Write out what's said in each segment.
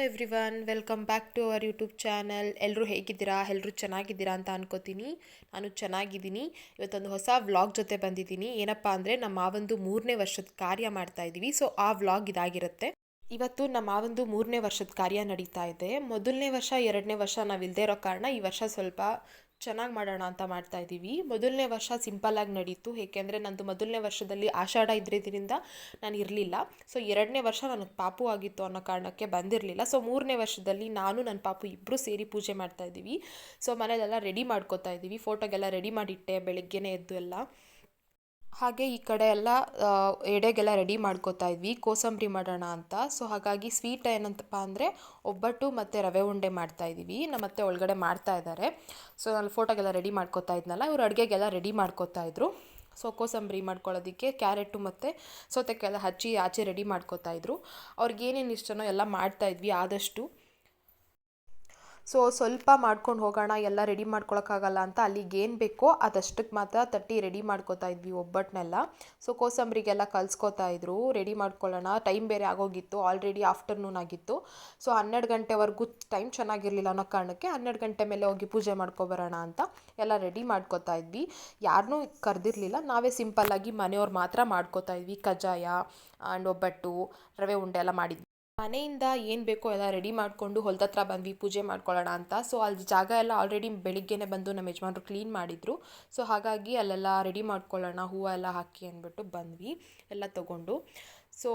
Everyone, welcome back to our YouTube channel. ಎಲ್ಲರೂ ಹೇಗಿದ್ದೀರಾ? ಎಲ್ಲರೂ ಚೆನ್ನಾಗಿದ್ದೀರಾ ಅಂತ ಅನ್ಕೋತೀನಿ. ನಾನು ಚೆನ್ನಾಗಿದ್ದೀನಿ. ಇವತ್ತೊಂದು ಹೊಸ ವ್ಲಾಗ್ ಜೊತೆ ಬಂದಿದ್ದೀನಿ. ಏನಪ್ಪ ಅಂದರೆ ನಮ್ಮ ಮಾವಂದು 3ನೇ ವರ್ಷದ ಕಾರ್ಯ ಮಾಡ್ತಾ ಇದ್ದೀವಿ. ಸೊ ಆ ವ್ಲಾಗ್ ಇದಾಗಿರುತ್ತೆ. ಇವತ್ತು ನಮ್ಮ ಮಾವಂದು 3ನೇ ವರ್ಷದ ಕಾರ್ಯ ನಡೀತಾ ಇದೆ. ಮೊದಲನೇ ವರ್ಷ 2ನೇ ವರ್ಷ ನಾವು ಇಲ್ಲದೇ ಇರೋ ಕಾರಣ ಈ ವರ್ಷ ಸ್ವಲ್ಪ ಚೆನ್ನಾಗಿ ಮಾಡೋಣ ಅಂತ ಮಾಡ್ತಾ ಇದ್ದೀವಿ. ಮೊದಲನೇ ವರ್ಷ ಸಿಂಪಲ್ಲಾಗಿ ನಡೀತು. ಏಕೆಂದರೆ ನಂದು ಮೊದಲನೇ ವರ್ಷದಲ್ಲಿ ಆಷಾಢ ಇದ್ರಿಂದ ನಾನು ಇರಲಿಲ್ಲ. ಸೊ 2ನೇ ವರ್ಷ ನನಗೆ ಪಾಪು ಆಗಿತ್ತು ಅನ್ನೋ ಕಾರಣಕ್ಕೆ ಬಂದಿರಲಿಲ್ಲ. ಸೊ 3ನೇ ವರ್ಷದಲ್ಲಿ ನಾನು ನನ್ನ ಪಾಪು ಇಬ್ಬರು ಸೇರಿ ಪೂಜೆ ಮಾಡ್ತಾ ಇದ್ದೀವಿ. ಸೊ ಮನೇಲೆಲ್ಲ ರೆಡಿ ಮಾಡ್ಕೋತಾ ಇದ್ದೀವಿ. ಫೋಟೋಗೆಲ್ಲ ರೆಡಿ ಮಾಡಿಟ್ಟೆ ಬೆಳಗ್ಗೆನೇ ಎದ್ದು ಎಲ್ಲ. ಹಾಗೆ ಈ ಕಡೆ ಎಲ್ಲ ಎಡೆಗೆಲ್ಲ ರೆಡಿ ಮಾಡ್ಕೋತಾ ಇದ್ವಿ, ಕೋಸಂಬರಿ ಮಾಡೋಣ ಅಂತ. ಸೊ ಹಾಗಾಗಿ ಸ್ವೀಟ್ ಏನಂತಪ್ಪ ಅಂದರೆ ಒಬ್ಬಟ್ಟು ಮತ್ತು ರವೆ ಉಂಡೆ ಮಾಡ್ತಾ ಇದ್ದೀವಿ. ನಮ್ಮ ಅತ್ತೆ ಒಳಗಡೆ ಮಾಡ್ತಾ ಇದ್ದಾರೆ. ಸೊ ನಾನು ಫೋಟೋಗೆಲ್ಲ ರೆಡಿ ಮಾಡ್ಕೋತಾ ಇದ್ನಲ್ಲ, ಇವರು ಅಡುಗೆಗೆಲ್ಲ ರೆಡಿ ಮಾಡ್ಕೋತಾ ಇದ್ರು. ಸೊ ಕೋಸಂಬರಿ ಮಾಡ್ಕೊಳ್ಳೋದಕ್ಕೆ ಕ್ಯಾರೆಟು ಮತ್ತು ಸೌತೆಕಾಯೆಲ್ಲ ಹಚ್ಚಿ ಆಚೆ ರೆಡಿ ಮಾಡ್ಕೋತಾ ಇದ್ರು. ಅವ್ರಿಗೇನೇನು ಇಷ್ಟನೋ ಎಲ್ಲ ಮಾಡ್ತಾಯಿದ್ವಿ ಆದಷ್ಟು. ಸೊ ಸ್ವಲ್ಪ ಮಾಡ್ಕೊಂಡು ಹೋಗೋಣ, ಎಲ್ಲ ರೆಡಿ ಮಾಡ್ಕೊಳಕ್ಕಾಗಲ್ಲ ಅಂತ ಅಲ್ಲಿಗೆ ಏನು ಬೇಕೋ ಅದಷ್ಟಕ್ಕೆ ಮಾತ್ರ ತಟ್ಟಿ ರೆಡಿ ಮಾಡ್ಕೋತಾ ಇದ್ವಿ ಒಬ್ಬಟ್ಟನ್ನೆಲ್ಲ. ಸೊ ಕೋಸಂಬರಿಗೆಲ್ಲ ಕಲಿಸ್ಕೋತಾ ಇದ್ರು, ರೆಡಿ ಮಾಡ್ಕೊಳ್ಳೋಣ. ಟೈಮ್ ಬೇರೆ ಆಗೋಗಿತ್ತು, ಆಲ್ರೆಡಿ ಆಫ್ಟರ್ನೂನ್ ಆಗಿತ್ತು. ಸೊ 12 ಗಂಟೆವರೆಗೂ ಟೈಮ್ ಚೆನ್ನಾಗಿರಲಿಲ್ಲ ಅನ್ನೋ ಕಾರಣಕ್ಕೆ 12 ಗಂಟೆ ಮೇಲೆ ಹೋಗಿ ಪೂಜೆ ಮಾಡ್ಕೊಬರೋಣ ಅಂತ ಎಲ್ಲ ರೆಡಿ ಮಾಡ್ಕೋತಾ ಇದ್ವಿ. ಯಾರನ್ನೂ ಕರೆದಿರಲಿಲ್ಲ, ನಾವೇ ಸಿಂಪಲ್ಲಾಗಿ ಮನೆಯವ್ರು ಮಾತ್ರ ಮಾಡ್ಕೋತಾ ಇದ್ವಿ. ಕಜ್ಜಾಯ ಆ್ಯಂಡ್ ಒಬ್ಬಟ್ಟು ರವೆ ಉಂಡೆ ಎಲ್ಲ ಮಾಡಿದ್ವಿ. ಮನೆಯಿಂದ ಏನು ಬೇಕೋ ಎಲ್ಲ ರೆಡಿ ಮಾಡಿಕೊಂಡು ಹೊಲದ ಹತ್ರ ಬಂದ್ವಿ ಪೂಜೆ ಮಾಡ್ಕೊಳ್ಳೋಣ ಅಂತ. ಸೊ ಅಲ್ಲಿ ಜಾಗ ಎಲ್ಲ ಆಲ್ರೆಡಿ ಬೆಳಿಗ್ಗೆನೇ ಬಂದು ನಮ್ಮ ಯಜಮಾನ್ರು ಕ್ಲೀನ್ ಮಾಡಿದರು. ಸೊ ಹಾಗಾಗಿ ಅಲ್ಲೆಲ್ಲ ರೆಡಿ ಮಾಡ್ಕೊಳ್ಳೋಣ ಹೂವು ಎಲ್ಲ ಹಾಕಿ ಅಂದ್ಬಿಟ್ಟು ಬಂದ್ವಿ ಎಲ್ಲ ತೊಗೊಂಡು. ಸೊ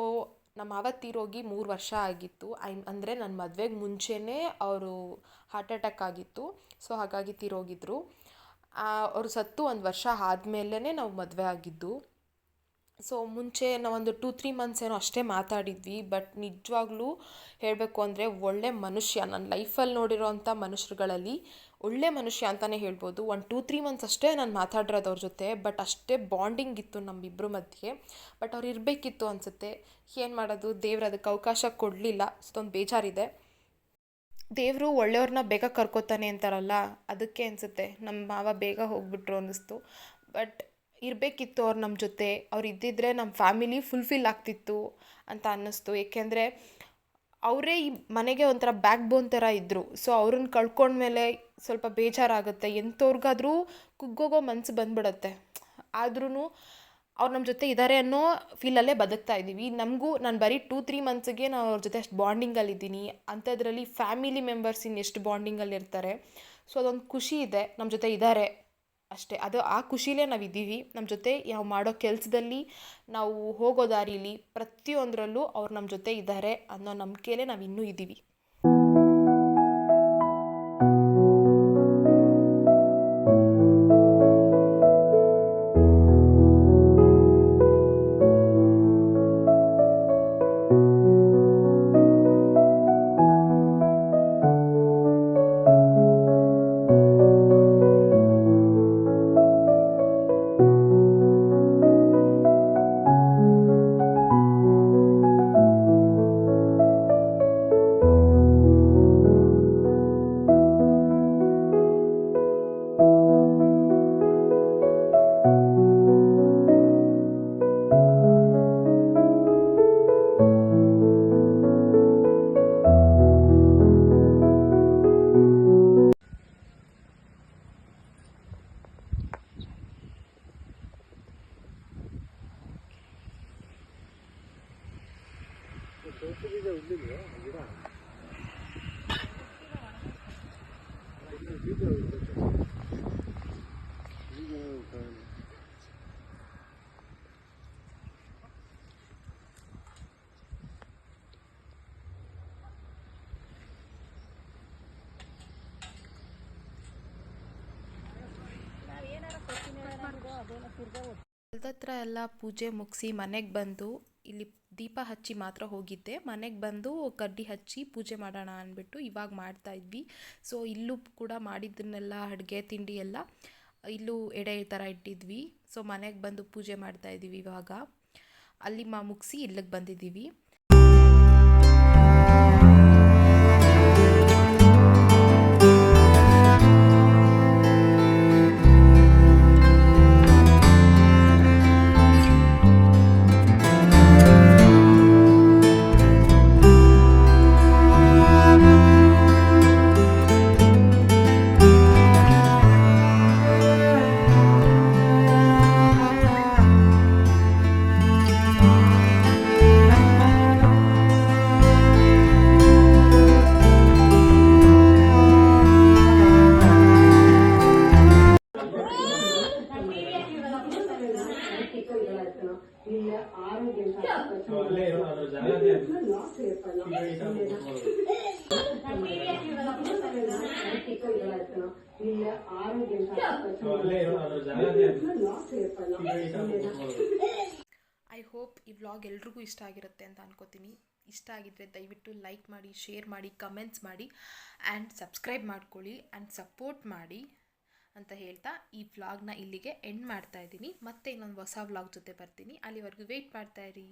ನಮ್ಮ ಮಾವ ತೀರೋಗಿ 3 ವರ್ಷ ಆಗಿತ್ತು. ಅಂದರೆ ನನ್ನ ಮದುವೆಗೆ ಮುಂಚೆನೇ ಅವರು ಹಾರ್ಟ್ ಅಟ್ಯಾಕ್ ಆಗಿತ್ತು. ಸೊ ಹಾಗಾಗಿ ತೀರೋಗಿದ್ರು. ಅವರು ಸತ್ತು 1 ವರ್ಷ ಆದಮೇಲೆ ನಾವು ಮದುವೆ ಆಗಿದ್ದು. ಸೊ ಮುಂಚೆ ನಾವೊಂದು 2-3 ಮಂತ್ಸ್ ಏನೋ ಅಷ್ಟೇ ಮಾತಾಡಿದ್ವಿ. ಬಟ್ ನಿಜವಾಗ್ಲೂ ಹೇಳಬೇಕು ಅಂದರೆ ಒಳ್ಳೆ ಮನುಷ್ಯ, ನನ್ನ ಲೈಫಲ್ಲಿ ನೋಡಿರೋವಂಥ ಮನುಷ್ಯರುಗಳಲ್ಲಿ ಒಳ್ಳೆ ಮನುಷ್ಯ ಅಂತಲೇ ಹೇಳ್ಬೋದು. 1-2-3 ಮಂತ್ಸ್ ಅಷ್ಟೇ ನಾನು ಮಾತಾಡಿರೋದು ಅವ್ರ ಜೊತೆ. ಬಟ್ ಅಷ್ಟೇ ಬಾಂಡಿಂಗ್ ಇತ್ತು ನಮ್ಮಿಬ್ಬರ ಮಧ್ಯೆ. ಬಟ್ ಅವ್ರು ಇರಬೇಕಿತ್ತು ಅನಿಸುತ್ತೆ. ಏನು ಮಾಡೋದು, ದೇವ್ರು ಅದಕ್ಕೆ ಅವಕಾಶ ಕೊಡಲಿಲ್ಲ. ಅಷ್ಟೊಂದು ಬೇಜಾರಿದೆ. ದೇವರು ಒಳ್ಳೆಯವ್ರನ್ನ ಬೇಗ ಕರ್ಕೋತಾನೆ ಅಂತಾರಲ್ಲ, ಅದಕ್ಕೆ ಅನಿಸುತ್ತೆ ನಮ್ಮ ಮಾವ ಬೇಗ ಹೋಗ್ಬಿಟ್ರು ಅನ್ನಿಸ್ತು. ಬಟ್ ಇರಬೇಕಿತ್ತು ಅವ್ರು ನಮ್ಮ ಜೊತೆ. ಅವ್ರು ಇದ್ದಿದ್ದರೆ ನಮ್ಮ ಫ್ಯಾಮಿಲಿ ಫುಲ್ಫಿಲ್ ಆಗ್ತಿತ್ತು ಅಂತ ಅನ್ನಿಸ್ತು. ಏಕೆಂದರೆ ಅವರೇ ಈ ಮನೆಗೆ ಒಂಥರ ಬ್ಯಾಕ್ ಬೋನ್ ಥರ ಇದ್ದರು. ಸೊ ಅವ್ರನ್ನ ಕಳ್ಕೊಂಡ್ಮೇಲೆ ಸ್ವಲ್ಪ ಬೇಜಾರಾಗುತ್ತೆ. ಎಂಥವ್ರಿಗಾದ್ರೂ ಕುಗ್ಗೋಗೋ ಮನಸ್ಸು ಬಂದ್ಬಿಡುತ್ತೆ. ಆದ್ರೂ ಅವ್ರು ನಮ್ಮ ಜೊತೆ ಇದ್ದಾರೆ ಅನ್ನೋ ಫೀಲಲ್ಲೇ ಬದುಕ್ತಾ ಇದ್ದೀವಿ. ನಮಗೂ ನಾನು ಬರೀ 2-3 ಮಂತ್ಸಿಗೆ ನಾನು ಅವ್ರ ಜೊತೆ ಅಷ್ಟು ಬಾಂಡಿಂಗಲ್ಲಿದ್ದೀನಿ. ಅಂಥದ್ರಲ್ಲಿ ಫ್ಯಾಮಿಲಿ ಮೆಂಬರ್ಸ್ ಇನ್ನೆಷ್ಟು ಬಾಂಡಿಂಗಲ್ಲಿರ್ತಾರೆ. ಸೊ ಅದೊಂದು ಖುಷಿ ಇದೆ, ನಮ್ಮ ಜೊತೆ ಇದ್ದಾರೆ ಅಷ್ಟೇ. ಅದು ಆ ಖುಷಿಲೇ ನಾವಿದ್ದೀವಿ. ನಮ್ಮ ಜೊತೆ ನಾವು ಮಾಡೋ ಕೆಲಸದಲ್ಲಿ, ನಾವು ಹೋಗೋ ದಾರಿಲಿ, ಪ್ರತಿಯೊಂದರಲ್ಲೂ ಅವ್ರು ನಮ್ಮ ಜೊತೆ ಇದ್ದಾರೆ ಅನ್ನೋ ನಂಬಿಕೆಯಲ್ಲೇ ನಾವು ಇನ್ನೂ ಇದ್ದೀವಿ. ಹೊಲದ ಹತ್ರ ಎಲ್ಲ ಪೂಜೆ ಮುಗಿಸಿ ಮನೆಗೆ ಬಂದು ಇಲ್ಲಿ ದೀಪ ಹಚ್ಚಿ ಮಾತ್ರ ಹೋಗಿದ್ದೆ. ಮನೆಗೆ ಬಂದು ಕಡ್ಡಿ ಹಚ್ಚಿ ಪೂಜೆ ಮಾಡೋಣ ಅಂದ್ಬಿಟ್ಟು ಇವಾಗ ಮಾಡ್ತಾ ಇದ್ವಿ. ಸೊ ಇಲ್ಲೂ ಕೂಡ ಮಾಡಿದ್ದನ್ನೆಲ್ಲ ಅಡುಗೆ ತಿಂಡಿ ಎಲ್ಲ ಇಲ್ಲೂ ಎಡೆ ಥರ ಇಟ್ಟಿದ್ವಿ. ಸೊ ಮನೆಗೆ ಬಂದು ಪೂಜೆ ಮಾಡ್ತಾ ಇದ್ದೀವಿ. ಇವಾಗ ಅಲ್ಲಿ ಮುಗಿಸಿ ಇಲ್ಲಿಗೆ ಬಂದಿದ್ದೀವಿ. ನಿನ್ನ ಆರೋಗ್ಯ ಐ ಹೋಪ್ ಈ ವ್ಲಾಗ್ ಎಲ್ರಿಗೂ ಇಷ್ಟ ಆಗಿರುತ್ತೆ ಅಂತ ಅನ್ಕೋತೀನಿ. ಇಷ್ಟ ಆಗಿದ್ದರೆ ದಯವಿಟ್ಟು ಲೈಕ್ ಮಾಡಿ, ಶೇರ್ ಮಾಡಿ, ಕಮೆಂಟ್ಸ್ ಮಾಡಿ ಆ್ಯಂಡ್ ಸಬ್ಸ್ಕ್ರೈಬ್ ಮಾಡ್ಕೊಳ್ಳಿ ಆ್ಯಂಡ್ ಸಪೋರ್ಟ್ ಮಾಡಿ ಅಂತ ಹೇಳ್ತಾ ಈ ವ್ಲಾಗ್ನ ಇಲ್ಲಿಗೆ ಎಂಡ್ ಮಾಡ್ತಾ ಇದ್ದೀನಿ. ಮತ್ತೆ ಇನ್ನೊಂದು ಹೊಸ ವ್ಲಾಗ್ ಜೊತೆ ಬರ್ತೀನಿ. ಅಲ್ಲಿವರೆಗೂ ವೆಯ್ಟ್ ಮಾಡ್ತಾಯಿರಿ.